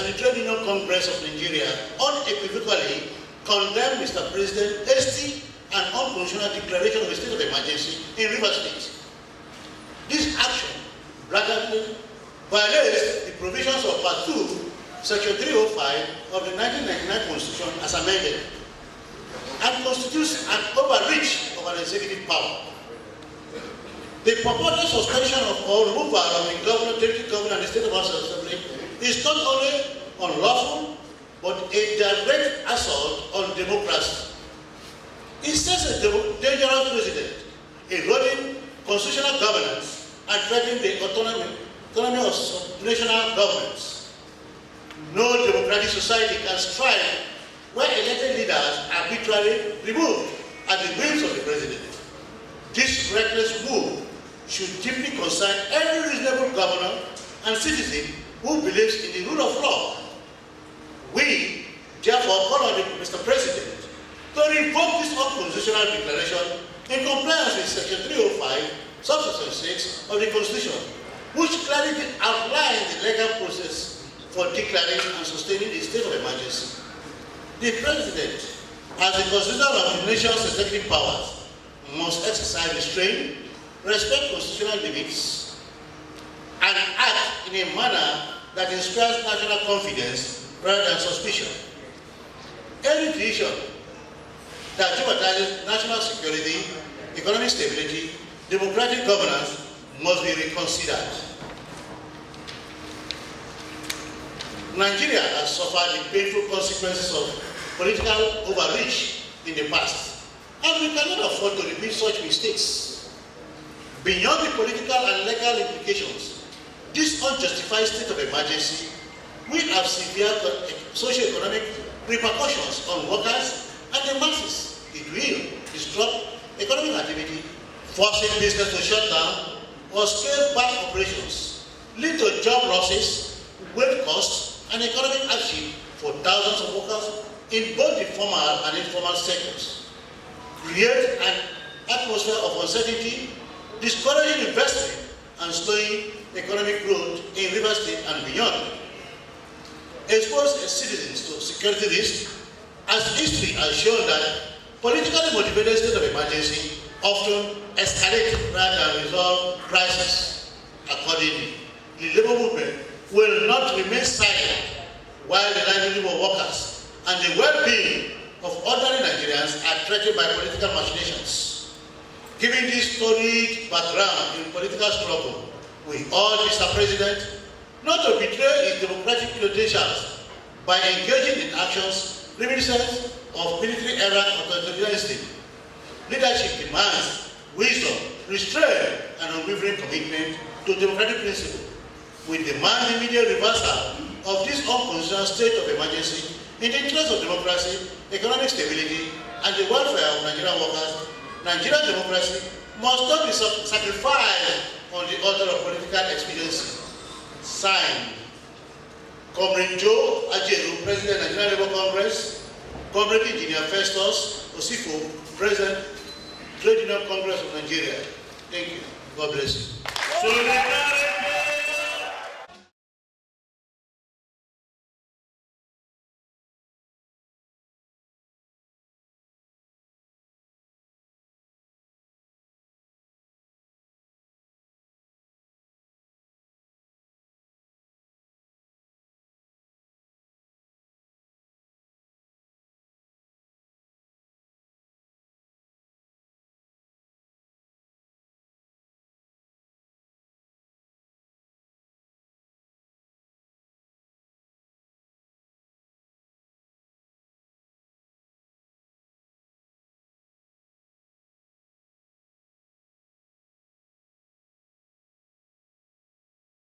and the Trade Union Congress of Nigeria unequivocally condemn Mr. President's hasty and unconstitutional declaration of a state of emergency in Rivers State. This action blatantly violates the provisions of Part 2, Section 305 of the 1999 Constitution as amended, and constitutes an overreach of an executive power. The purported suspension of or removal of the governor, deputy governor, and the state of House Assembly is not only unlawful, but a direct assault on democracy. It sets a dangerous precedent, eroding constitutional governance and threatening the autonomy of national governments. No democratic society can strive where elected leaders are arbitrarily removed at the whims of the president. This reckless move should deeply concern every reasonable governor and citizen who believes in the rule of law. We, therefore, call on Mr. President to revoke this unconstitutional declaration in compliance with Section 305, Subsection 6 of the Constitution, which clearly outlines the legal process for declaring and sustaining the state of emergency. The President, as the constitution of the nation's executive powers, must exercise restraint, respect constitutional limits, and act in a manner that inspires national confidence rather than suspicion. Any decision that jeopardizes national security, economic stability, democratic governance must be reconsidered. Nigeria has suffered the painful consequences of political overreach in the past, and we cannot afford to repeat such mistakes. Beyond the political and legal implications, this unjustified state of emergency will have severe socio-economic repercussions on workers and the masses. It will disrupt economic activity, forcing business to shut down or scale back operations, lead to job losses, wage costs, and economic hardship for thousands of workers in both the formal and informal sectors, create an atmosphere of uncertainty, discouraging investment and slowing economic growth in Rivers State and beyond, expose citizens to security risks, as history has shown that politically motivated state of emergency often escalate rather than resolve crisis. Accordingly, the labor movement will not remain silent while the livelihood of workers and the well-being of ordinary Nigerians are threatened by political machinations. Given this storied background in political struggle, we urge Mr. President not to betray his democratic credentials by engaging in actions reminiscent of military-era authoritarianism. Leadership demands wisdom, restraint, and unwavering commitment to democratic principles. We demand immediate reversal of this unconstitutional state of emergency in the interest of democracy, economic stability, and the welfare of Nigerian workers. Nigerian democracy must not be sacrificed on the altar of political expediency. Signed, Comrade Joe Ajeru, President of Nigerian Labour Congress, Comrade Engineer Festus Osifo, President, Trade Union Congress of Nigeria. Thank you. God bless you.